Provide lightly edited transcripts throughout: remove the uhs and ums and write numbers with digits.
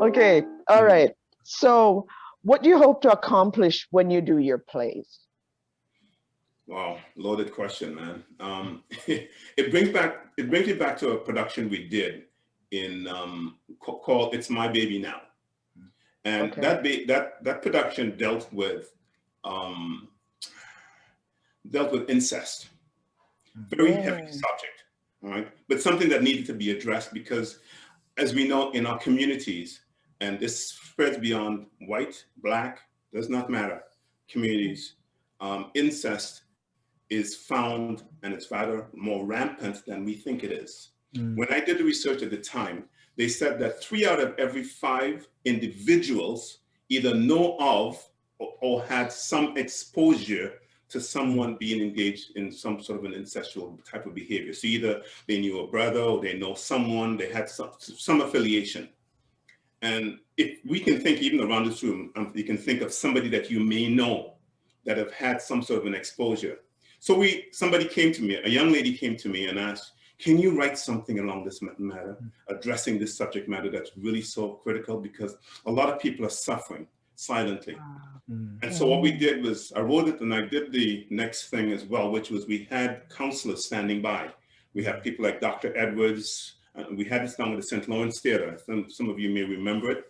Okay, all right. So, what do you hope to accomplish when you do your plays? Wow, loaded question, man. It brings me back to a production we did in called "It's My Baby Now," and Okay. that production um, dealt with incest. Very heavy Mm, subject, all right, but something that needed to be addressed because, as we know, in our communities, and this spreads beyond white, black, does not matter, communities, incest is found and it's rather more rampant than we think it is. Mm. When I did the research at the time, they said that 3 out of every 5 individuals either know of or had some exposure to someone being engaged in some sort of an incestual type of behavior. So either they knew a brother or they know someone, they had some affiliation. And if we can think even around this room, you can think of somebody that you may know that have had some sort of an exposure. So somebody came to me, a young lady came to me and asked, can you write something along this matter, addressing this subject matter that's really so critical because a lot of people are suffering silently. Mm. And so what we did was I wrote it and I did the next thing as well, which was we had counselors standing by. We have people like Dr. Edwards. We had this down with the St. Lawrence Theater. Some of you may remember it.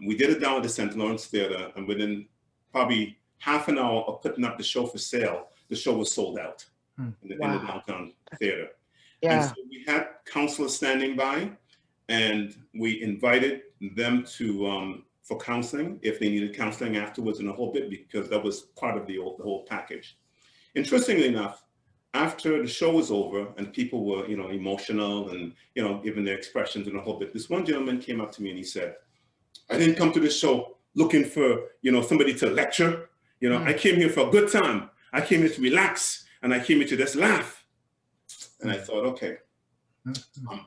We did it down at the St. Lawrence Theater, and within probably half an hour of putting up the show for sale, the show was sold out in the downtown theater. And yeah. so we had counselors standing by, and we invited them to for counseling if they needed counseling afterwards and a whole bit, because that was part of the whole package. Interestingly enough, after the show was over and people were, emotional and, giving their expressions and a whole bit, this one gentleman came up to me and he said, I didn't come to this show looking for, somebody to lecture. I came here for a good time. I came here to relax and I came here to just laugh. And I thought, okay,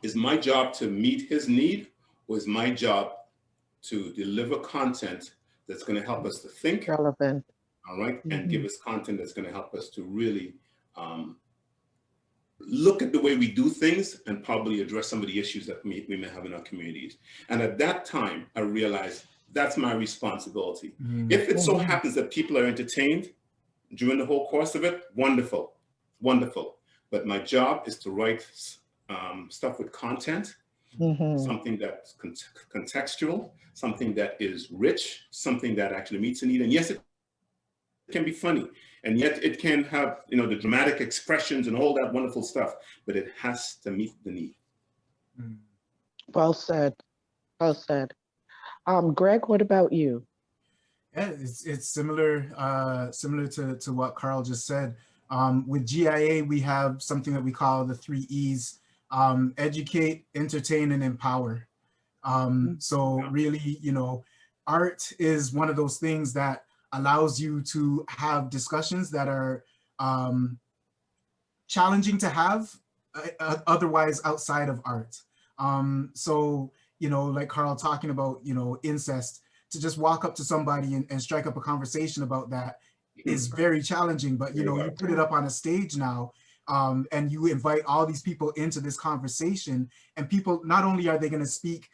is my job to meet his need, or is my job to deliver content that's going to help us to think, Relevant. all right, and give us content that's going to help us to really look at the way we do things and probably address some of the issues that we may have in our communities. And at that time, I realized that's my responsibility. If it so happens that people are entertained during the whole course of it, wonderful, wonderful. But my job is to write stuff with content, something that's contextual, something that is rich, something that actually meets a need. And yes, it can be funny, and yet it can have, the dramatic expressions and all that wonderful stuff, but it has to meet the need. Well said. Well said. Greg, what about you? Yeah, it's similar to what Karl just said. With GIA, we have something that we call the 3 E's: educate, entertain, and empower. So really, art is one of those things that allows you to have discussions that are challenging to have otherwise outside of art. So, like Karl talking about, incest, to just walk up to somebody and strike up a conversation about that is very challenging. But, you put it up on a stage now, and you invite all these people into this conversation, and people, not only are they going to speak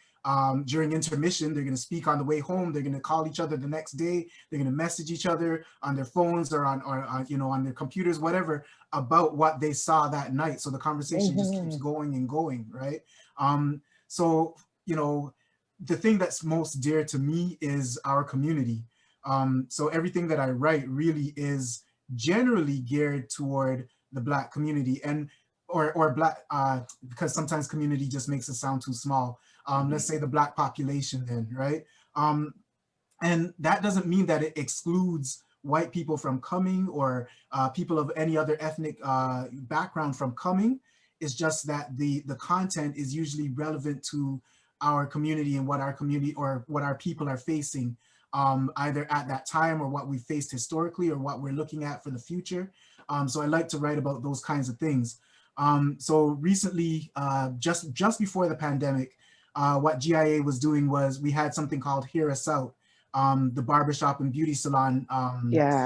during intermission, they're going to speak on the way home, they're going to call each other the next day, they're going to message each other on their phones or on their computers, whatever, about what they saw that night. So the conversation just keeps going and going, right? So, the thing that's most dear to me is our community. So everything that I write really is generally geared toward the Black community, and or Black, because sometimes community just makes it sound too small. Let's say the Black population then, right? And that doesn't mean that it excludes white people from coming, or people of any other ethnic background from coming. It's just that the content is usually relevant to our community and what our community or what our people are facing, either at that time or what we faced historically or what we're looking at for the future. So I like to write about those kinds of things. So recently, just before the pandemic, what GIA was doing was we had something called Hear Us Out, the barbershop and beauty salon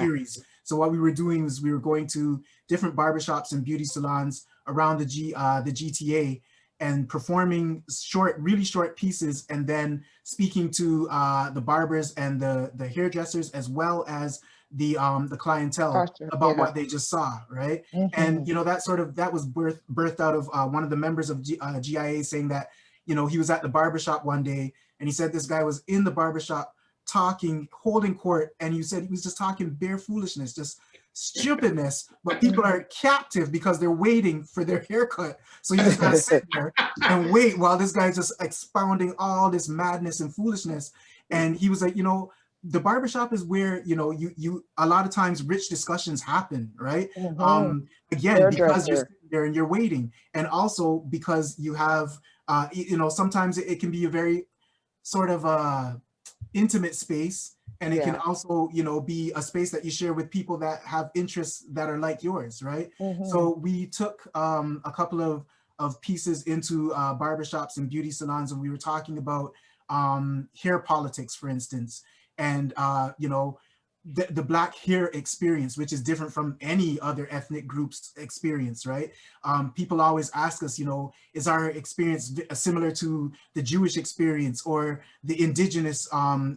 series. So what we were doing was we were going to different barbershops and beauty salons around the GTA, and performing really short pieces, and then speaking to the barbers and the hairdressers, as well as the clientele about what they just saw, right? And you know, that was birthed out of one of the members of GIA saying that, you know, he was at the barbershop one day and he said this guy was in the barbershop talking, holding court, and you said he was just talking bare foolishness, just stupidness, but people are captive because they're waiting for their haircut. So you just gotta sit there and wait while this guy's just expounding all this madness and foolishness. And he was like, you know, the barbershop is where, you know, you a lot of times rich discussions happen, right? Again, because you're sitting there and you're waiting, and also because you have you know, sometimes it can be a very sort of intimate space, and it can also, you know, be a space that you share with people that have interests that are like yours, right? So we took a couple of pieces into barbershops and beauty salons, and we were talking about hair politics, for instance, and you know, the Black hair experience, which is different from any other ethnic group's experience, right? People always ask us, you know, is our experience similar to the Jewish experience or the indigenous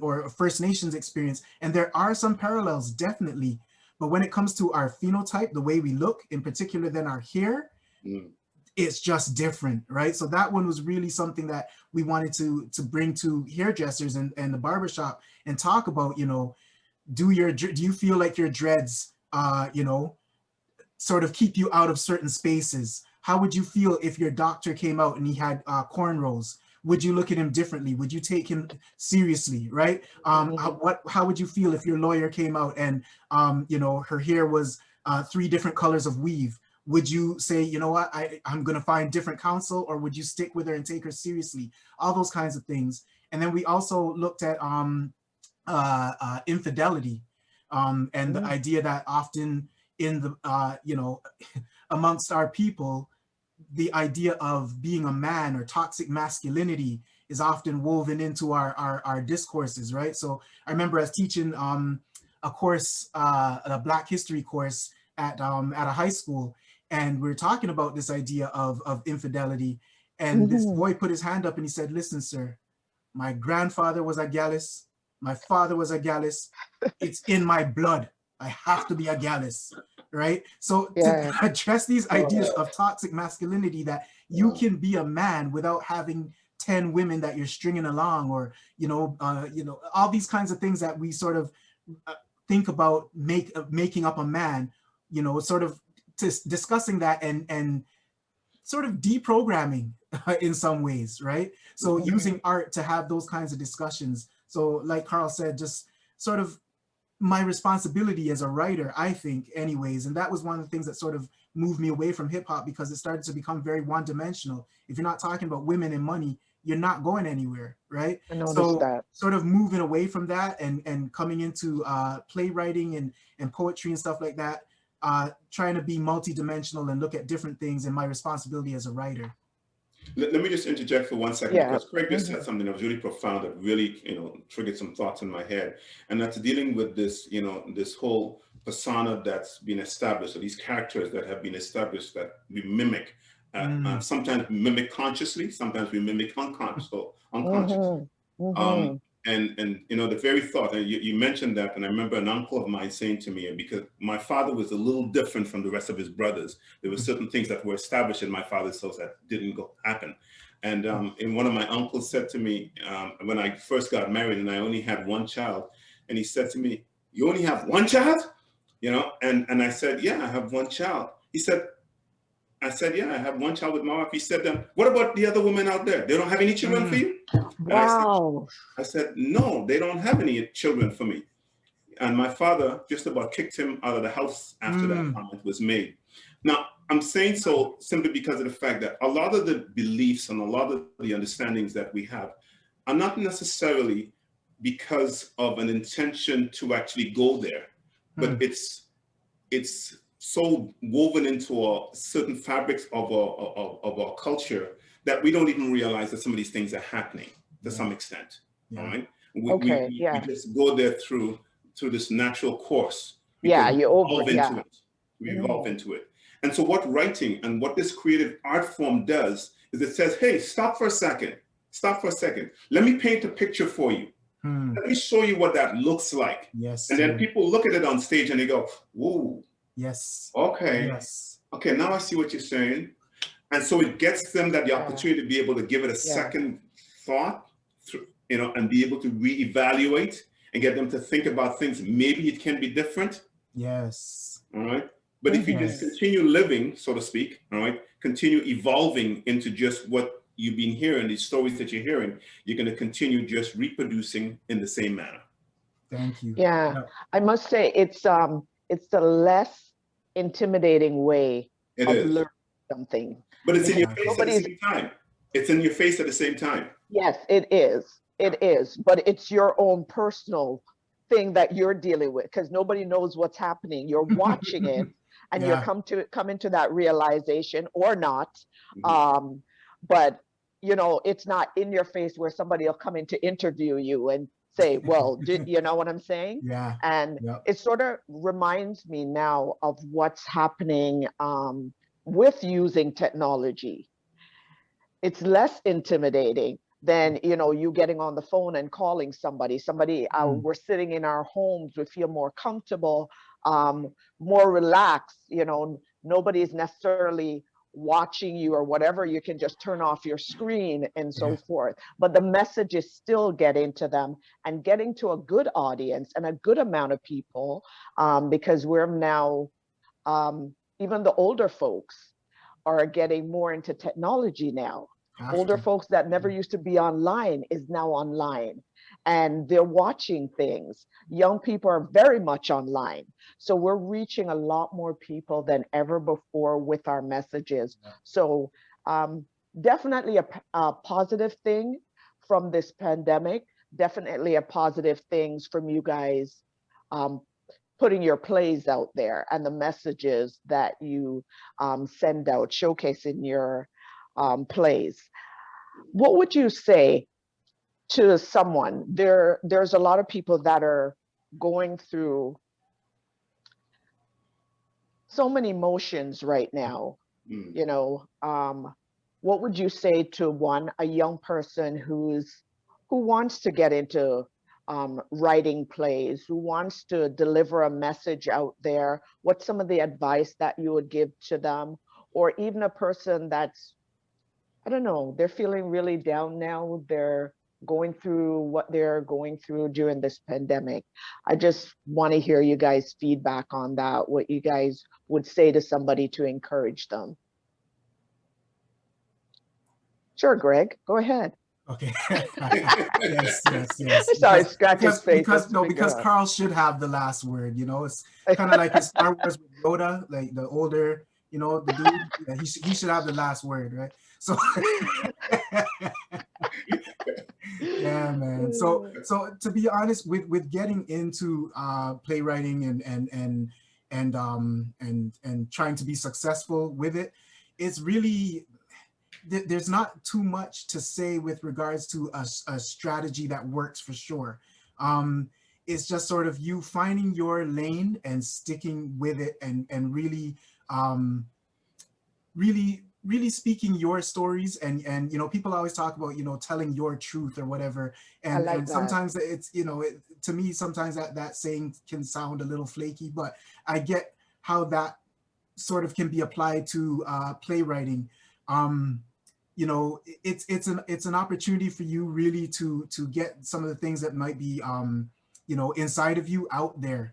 or First Nations experience? And there are some parallels, definitely. But when it comes to our phenotype, the way we look, in particular than our hair, it's just different, right? So that one was really something that we wanted to bring to hairdressers and the barbershop and talk about, you know, do you feel like your dreads, you know, sort of keep you out of certain spaces? How would you feel if your doctor came out and he had cornrows? Would you look at him differently? Would you take him seriously, right? How would you feel if your lawyer came out and, you know, her hair was 3 different colors of weave? Would you say, you know what, I'm going to find different counsel, or would you stick with her and take her seriously? All those kinds of things. And then we also looked at infidelity, and the idea that often in the you know, amongst our people, the idea of being a man or toxic masculinity is often woven into our discourses, right? So I remember as teaching a course, a Black history course at a high school, and we were talking about this idea of infidelity, and this boy put his hand up and he said, listen, sir, my grandfather was a Gallus. My father was a Gallus. It's in my blood. I have to be a Gallus, right? So to address these ideas of toxic masculinity, that you can be a man without having 10 women that you're stringing along, or, you know, all these kinds of things that we sort of think about making up a man, you know, sort of discussing that and sort of deprogramming in some ways, right? So using art to have those kinds of discussions. So like Karl said, just sort of my responsibility as a writer, I think, anyways. And that was one of the things that sort of moved me away from hip hop, because it started to become very one-dimensional. If you're not talking about women and money, you're not going anywhere, right? I noticed so that. Sort of moving away from that and coming into playwriting and poetry and stuff like that, trying to be multi-dimensional and look at different things, and my responsibility as a writer. Let me just interject for 1 second, because Craig just said something that was really profound, that really, you know, triggered some thoughts in my head. And that's dealing with this, you know, this whole persona that's been established, or these characters that have been established that we mimic. Sometimes we mimic consciously, sometimes we mimic unconsciously. And you know, the very thought, and you mentioned that, and I remember an uncle of mine saying to me, because my father was a little different from the rest of his brothers, there were certain things that were established in my father's house that didn't happen. And one of my uncles said to me, when I first got married and I only had 1 child, and he said to me, "You only have 1 child?" You know, and I said, "Yeah, I have 1 child." I said, "Yeah, I have 1 child with my wife." He said, "Then what about the other women out there? They don't have any children for you?" Wow. I said, "No, they don't have any children for me." And my father just about kicked him out of the house after that comment was made. Now, I'm saying so simply because of the fact that a lot of the beliefs and a lot of the understandings that we have are not necessarily because of an intention to actually go there, but it's so woven into certain fabrics of our culture that we don't even realize that some of these things are happening to some extent. All right. We just go there through this natural course. You evolve into it. We evolve into it. And so what writing and what this creative art form does is it says, hey, stop for a second. Stop for a second. Let me paint a picture for you. Let me show you what that looks like. Yes. And then people look at it on stage and they go, whoa. Yes. Okay. Yes. Okay, now I see what you're saying. And so it gets them that the opportunity to be able to give it a second thought, you know, and be able to reevaluate and get them to think about things. Maybe it can be different. Yes. All right. But if you just continue living, so to speak, all right, continue evolving into just what you've been hearing, these stories that you're hearing, you're going to continue just reproducing in the same manner. Thank you. Yeah, I must say it's the less intimidating way of learning something. But it's in your face at the same time. It's in your face at the same time. Yes, it is. It is. But it's your own personal thing that you're dealing with, because nobody knows what's happening. You're watching it and you come into that realization or not. But you know, it's not in your face where somebody will come in to interview you and say, well, you know what I'm saying? Yeah. And it sort of reminds me now of what's happening with using technology. It's less intimidating than, you know, you getting on the phone and calling somebody. We're sitting in our homes, we feel more comfortable, more relaxed, you know, nobody's necessarily watching you or whatever. You can just turn off your screen and so forth. But the messages still get into them and getting to a good audience and a good amount of people, because we're now, even the older folks are getting more into technology now. Older folks that never used to be online is now online and they're watching things. Young people are very much online. So we're reaching a lot more people than ever before with our messages. So definitely a positive thing from this pandemic, definitely a positive things from you guys putting your plays out there and the messages that you send out, showcasing your plays. What would you say to someone? There's a lot of people that are going through so many emotions right now. You know, what would you say to a young person who wants to get into writing plays, who wants to deliver a message out there? What's some of the advice that you would give to them? Or even a person that's, I don't know, they're feeling really down now. They're going through what they're going through during this pandemic. I just want to hear you guys' feedback on that, what you guys would say to somebody to encourage them. Sure, Greg, go ahead. Okay. yes. Sorry, scratch his face. Because Karl should have the last word. You know, it's kind of like in Star Wars with Yoda, like the older, you know, the dude. He should have the last word, right? So, yeah, man. So to be honest, with getting into playwriting and trying to be successful with it, it's really, there's not too much to say with regards to a strategy that works for sure. It's just sort of you finding your lane and sticking with it and really, really speaking your stories and you know, people always talk about, you know, telling your truth or whatever, and sometimes it's, you know, to me sometimes that saying can sound a little flaky, but I get how that sort of can be applied to playwriting. You know, it's an opportunity for you really to get some of the things that might be you know, inside of you out there.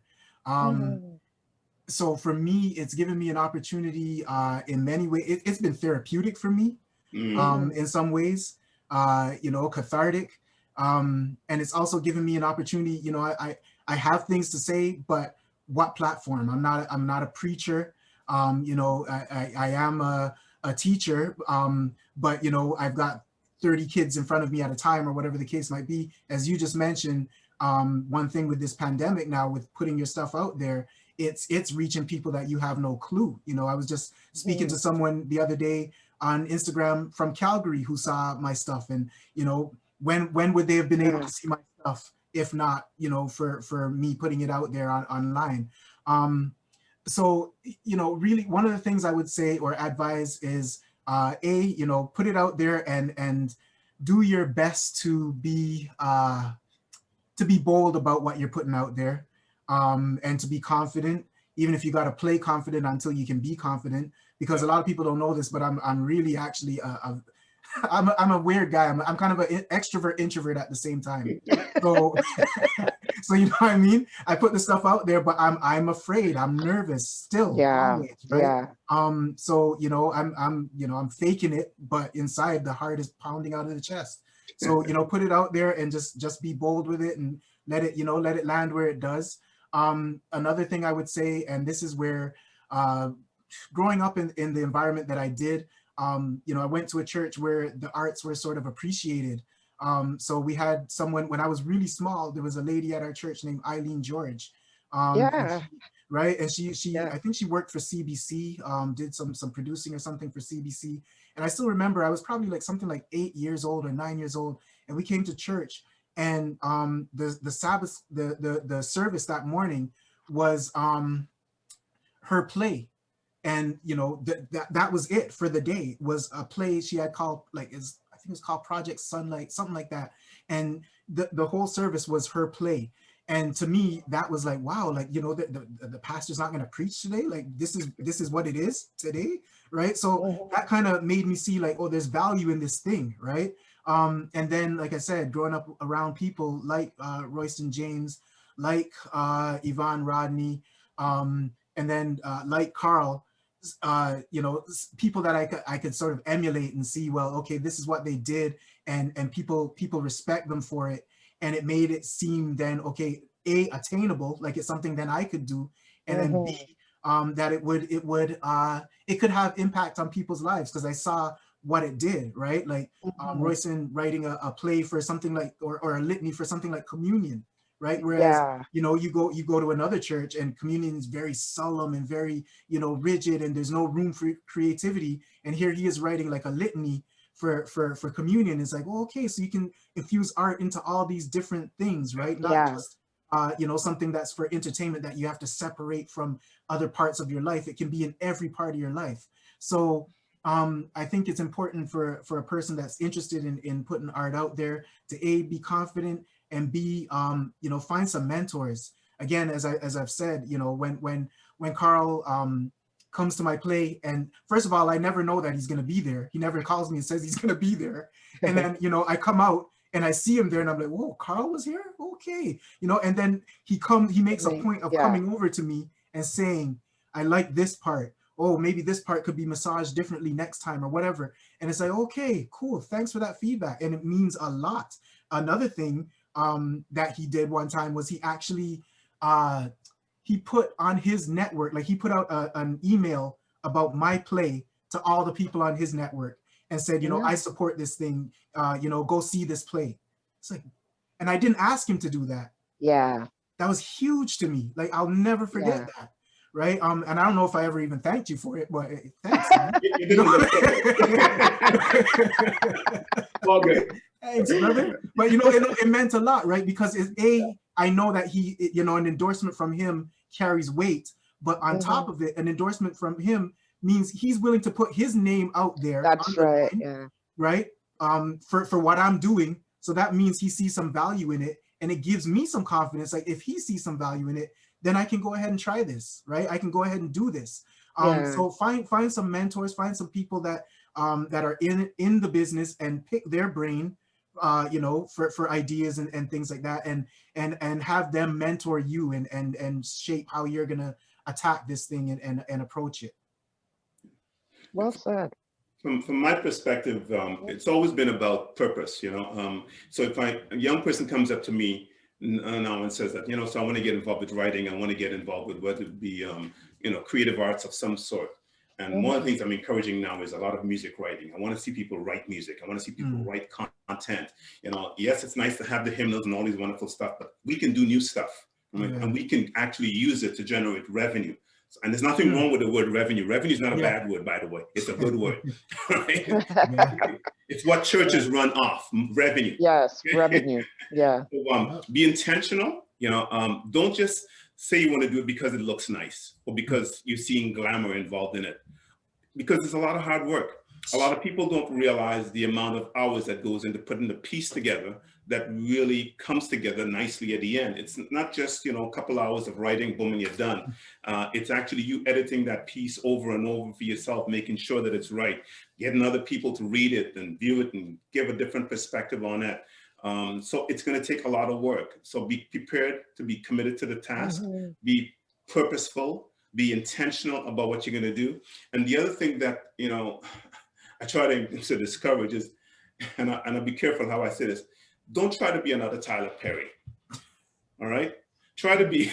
So for me, it's given me an opportunity in many ways. It's been therapeutic for me in some ways, you know, cathartic. And it's also given me an opportunity, you know, I have things to say, but what platform? I'm not a preacher. You know, I am a teacher, but, you know, I've got 30 kids in front of me at a time or whatever the case might be. As you just mentioned, one thing with this pandemic now, with putting your stuff out there, it's reaching people that you have no clue. You know, I was just speaking to someone the other day on Instagram from Calgary who saw my stuff, and, you know, when would they have been able to see my stuff if not, you know, for me putting it out there online. So, you know, really one of the things I would say or advise is you know, put it out there and do your best to be bold about what you're putting out there, and to be confident, even if you got to play confident until you can be confident, because a lot of people don't know this, but I'm really actually I'm a weird guy. I'm kind of an extrovert introvert at the same time. So so you know what I mean? I put the stuff out there, but I'm afraid. I'm nervous still, Yeah, always, right? yeah. So you know, I'm faking it, but inside the heart is pounding out of the chest. So you know, put it out there and just be bold with it and let it, you know, let it land where it does. Another thing I would say, and this is where growing up in the environment that I did, you know, I went to a church where the arts were sort of appreciated. So we had someone, when I was really small, there was a lady at our church named Eileen George. Yeah. Right. And she Yeah. I think she worked for CBC, did some producing or something for CBC. And I still remember I was probably like something like 8 years old or 9 years old. And we came to church, and the Sabbath, the service that morning was her play. And you know, that was it for the day, was a play she had called, like, I think it was called Project Sunlight, something like that. And the whole service was her play. And to me, that was like, wow, like, you know, the pastor's not going to preach today. Like, this is what it is today, right? So that kind of made me see, like, oh, there's value in this thing, right? And then, like I said, growing up around people like Royston James, like Yvonne Rodney, and then like Karl, you know, people that I could sort of emulate and see, well, okay, this is what they did, and people respect them for it. And it made it seem then, okay, A, attainable, like it's something that I could do, and then B, that it could have impact on people's lives, because I saw what it did, right? Like Royston writing a play for something like, or a litany for something like communion, right? Whereas, Yeah. you know, you go to another church and communion is very solemn and very, you know, rigid, and there's no room for creativity. And here he is writing like a litany for communion. It's like, oh, okay, so you can infuse art into all these different things, right? Not Yeah. just you know, something that's for entertainment that you have to separate from other parts of your life. It can be in every part of your life. So I think it's important for a person that's interested in putting art out there to A, be confident, and B, you know, find some mentors. Again, as I've said, you know, when Karl comes to my play, and first of all, I never know that he's going to be there. He never calls me and says he's going to be there. And then, you know, I come out and I see him there, and I'm like, whoa, Karl was here? Okay. You know, and then he makes a point of coming over to me and saying, I like this part. Oh, maybe this part could be massaged differently next time or whatever. And it's like, okay, cool. Thanks for that feedback. And it means a lot. Another thing that he did one time was he actually, he put on his network, like he put out an email about my play to all the people on his network and said, you know, I support this thing, you know, go see this play. It's like, and I didn't ask him to do that. Yeah. That was huge to me. Like, I'll never forget that. Right. And I don't know if I ever even thanked you for it, but thanks. All good. Thanks, brother. But you know, it meant a lot, right? Because I know that he, you know, an endorsement from him carries weight, but on top of it, an endorsement from him means he's willing to put his name out there. That's right. Yeah. Right. For what I'm doing. So that means he sees some value in it, and it gives me some confidence. Like, if he sees some value in it, then I can go ahead and try this, right? I can go ahead and do this. So find some mentors, find some people that that are in the business, and pick their brain, you know, for ideas and things like that, and have them mentor you and shape how you're gonna attack this thing and approach it. Well said. From my perspective, it's always been about purpose, you know. So if a young person comes up to me now and says that, you know, so I want to get involved with writing, I want to get involved with whether it be, you know, creative arts of some sort. And one of the things I'm encouraging now is a lot of music writing. I want to see people write music. I want to see people write content. You know, yes, it's nice to have the hymnals and all these wonderful stuff, but we can do new stuff, and we can actually use it to generate revenue. And there's nothing wrong with the word revenue. Revenue is not a bad word, by the way. It's a good word. Right? It's what churches run off, revenue. Yes, revenue. Yeah. So, be intentional. You know, don't just say you want to do it because it looks nice or because you're seeing glamour involved in it. Because it's a lot of hard work. A lot of people don't realize the amount of hours that goes into putting the piece together that really comes together nicely at the end. It's not just, a couple hours of writing, boom, and you're done. It's actually you editing that piece over and over for yourself, making sure that it's right, getting other people to read it and view it and give a different perspective on it. So it's going to take a lot of work. So be prepared to be committed to the task, be purposeful, be intentional about what you're going to do. And the other thing that, I try to discourage is, and I'll be careful how I say this, don't try to be another Tyler Perry. All right? Try to be.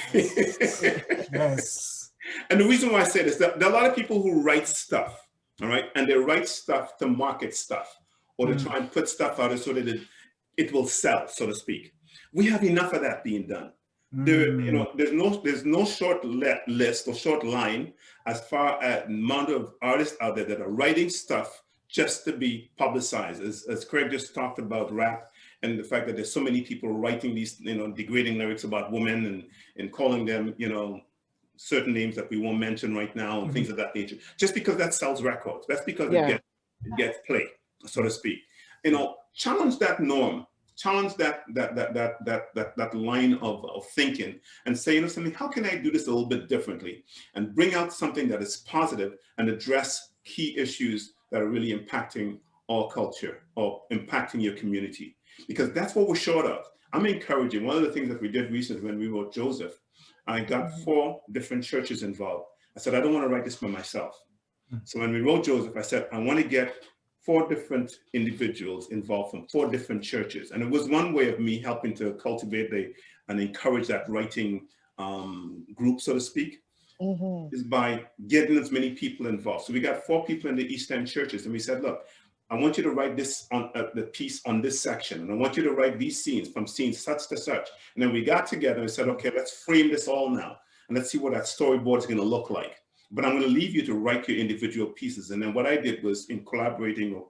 Yes. And the reason why I say this, there are a lot of people who write stuff, all right? And they write stuff to market stuff or to try and put stuff out so that it will sell, so to speak. We have enough of that being done. There's no short list or short line as far as the amount of artists out there that are writing stuff just to be publicized. As Craig just talked about rap and the fact that there's so many people writing these, degrading lyrics about women and calling them, certain names that we won't mention right now and things of that nature, just because that sells records. That's because it gets play, so to speak. Challenge that norm. Challenge that line of thinking and say, something, how can I do this a little bit differently and bring out something that is positive and address key issues that are really impacting our culture or impacting your community? Because that's what we're short of. I'm encouraging. One of the things that we did recently when we wrote Joseph, I got 4 different churches involved. I said, I don't want to write this by myself. So when we wrote Joseph, I said, I want to get 4 different individuals involved from 4 different churches. And it was one way of me helping to cultivate and encourage that writing group, so to speak, is by getting as many people involved. So we got 4 people in the East End churches. And we said, look, I want you to write this on the piece on this section. And I want you to write these scenes from scenes such to such. And then we got together and said, okay, let's frame this all now. And let's see what that storyboard is going to look like. But I'm going to leave you to write your individual pieces. And then what I did was, in collaborating or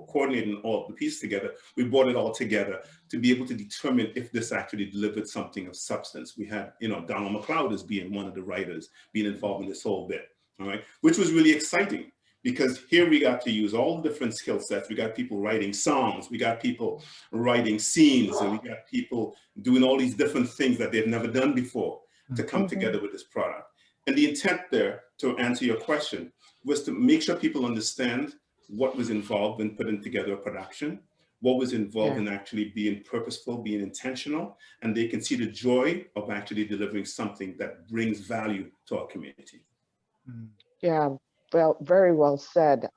coordinating all the pieces together, we brought it all together to be able to determine if this actually delivered something of substance. We had, Donald McLeod as being one of the writers, being involved in this whole bit, all right, which was really exciting because here we got to use all the different skill sets. We got people writing songs, we got people writing scenes, and we got people doing all these different things that they've never done before to come together with this product. And the intent there, to answer your question, was to make sure people understand what was involved in putting together a production, what was involved in actually being purposeful, being intentional, and they can see the joy of actually delivering something that brings value to our community. Yeah, well, very well said.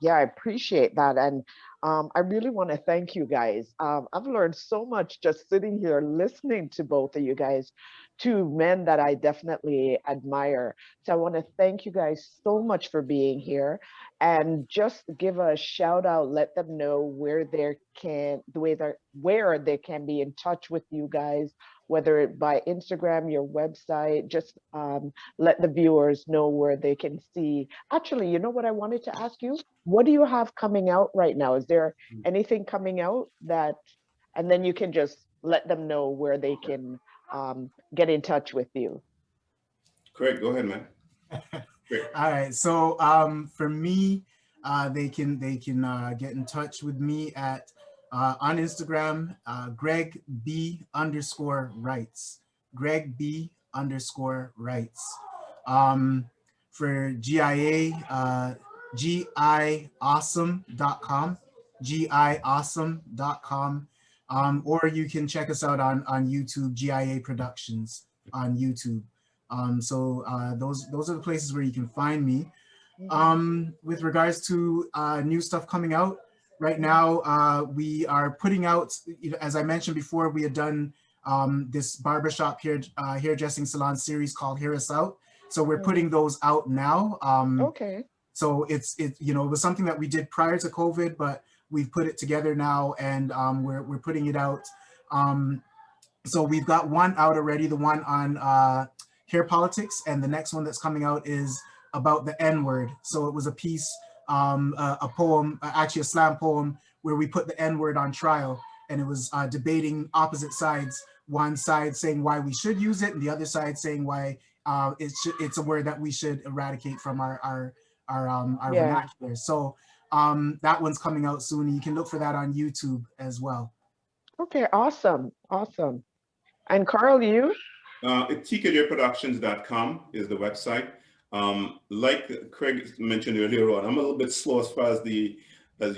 Yeah, I appreciate that. And I really want to thank you guys. I've learned so much just sitting here listening to both of you guys, 2 men that I definitely admire. So I want to thank you guys so much for being here and just give a shout out, let them know where they can be in touch with you guys, whether it by Instagram, your website, just let the viewers know where they can see. Actually, you know what I wanted to ask you? What do you have coming out right now? Is there anything coming out that, and then you can just let them know where they can get in touch with you. Great, go ahead, man. Great. All right, so for me, they can get in touch with me at on Instagram, Greg B_writes, Greg B_writes. For GIA, giawesome.com, giawesome.com. Or you can check us out on YouTube, GIA Productions on YouTube. So those are the places where you can find me. With regards to new stuff coming out, right now we are putting out, as I mentioned before, we had done this barbershop hairdressing salon series called Hear Us Out. So we're putting those out now. Okay. So it was something that we did prior to COVID, but we've put it together now, and we're putting it out. So we've got one out already, the one on hair politics, and the next one that's coming out is about the N-word. So it was a piece, a poem, actually a slam poem, where we put the N-word on trial, and it was debating opposite sides. One side saying why we should use it, and the other side saying why it's a word that we should eradicate from our vernacular. So That one's coming out soon. You can look for that on YouTube as well. Okay, awesome, awesome. And Karl, you? TKJProductions.com is the website. Like Craig mentioned earlier on, I'm a little bit slow as far as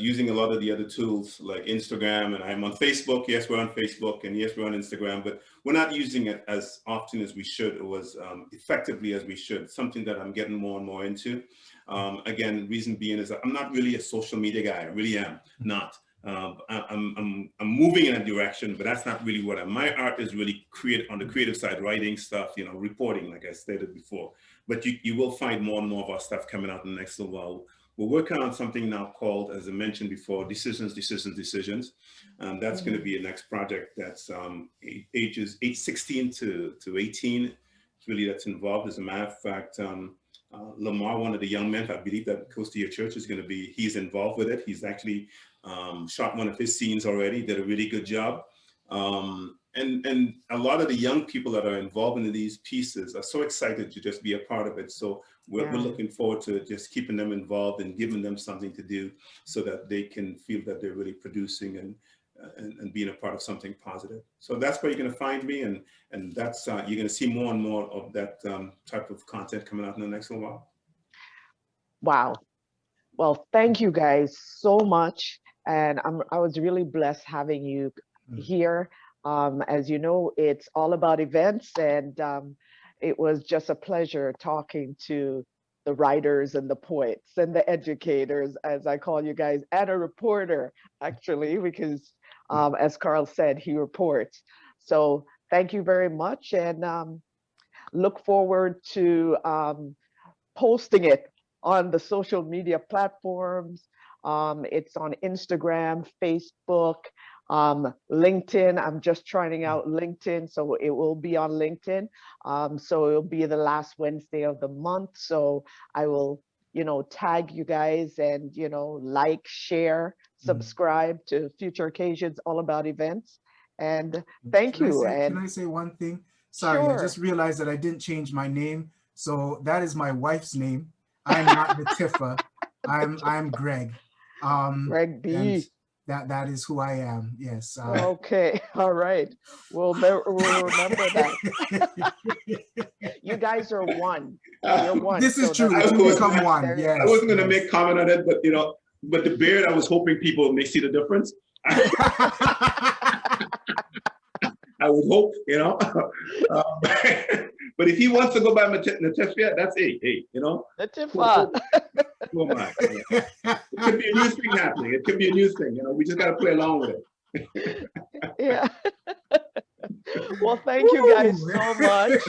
using a lot of the other tools like Instagram, and I'm on Facebook. Yes, we're on Facebook, and yes, we're on Instagram, but we're not using it as often as we should, or as effectively as we should. Something that I'm getting more and more into. Again, reason being is that I'm not really a social media guy. I really am not. I'm moving in a direction, but that's not really what my art is really on the creative side, writing stuff, reporting, like I stated before. But you will find more and more of our stuff coming out in the next little while. We're working on something now called, as I mentioned before, Decisions. That's going to be a next project that's ages 16 to 18. It's really that's involved. As a matter of fact, Lamar, one of the young men, I believe that goes to your church, he's involved with it. He's actually shot one of his scenes already, did a really good job. And a lot of the young people that are involved in these pieces are so excited to just be a part of it. So we're looking forward to just keeping them involved and giving them something to do so that they can feel that they're really producing and being a part of something positive. So that's where you're going to find me, and that's you're going to see more and more of that type of content coming out in the next little while. Wow. Well, thank you guys so much. And I was really blessed having you here. As you know, it's all about events, and it was just a pleasure talking to the writers and the poets and the educators, as I call you guys, and a reporter, actually, because as Karl said, he reports. So thank you very much, and look forward to posting it on the social media platforms. It's on Instagram, Facebook, LinkedIn. I'm just trying out LinkedIn, so it will be on LinkedIn. So it'll be the last Wednesday of the month. So I will, tag you guys and, like, share, subscribe to future occasions, all about events. And thank you. Can I say one thing? Sorry, Sure. I just realized that I didn't change my name. So that is my wife's name. I'm not Latifa. I'm Greg. Greg B. That is who I am. Yes. Okay. All right. We'll remember that. You guys are one. You're one. This is true. To become one. Yes. I wasn't going to make comment on it, but but the beard, I was hoping people may see the difference. I would hope, but if he wants to go by Natifia, that's hey, Natifa. Who am I? It could be a new thing happening. It could be a new thing. We just got to play along with it. Yeah. Well, thank you guys so much.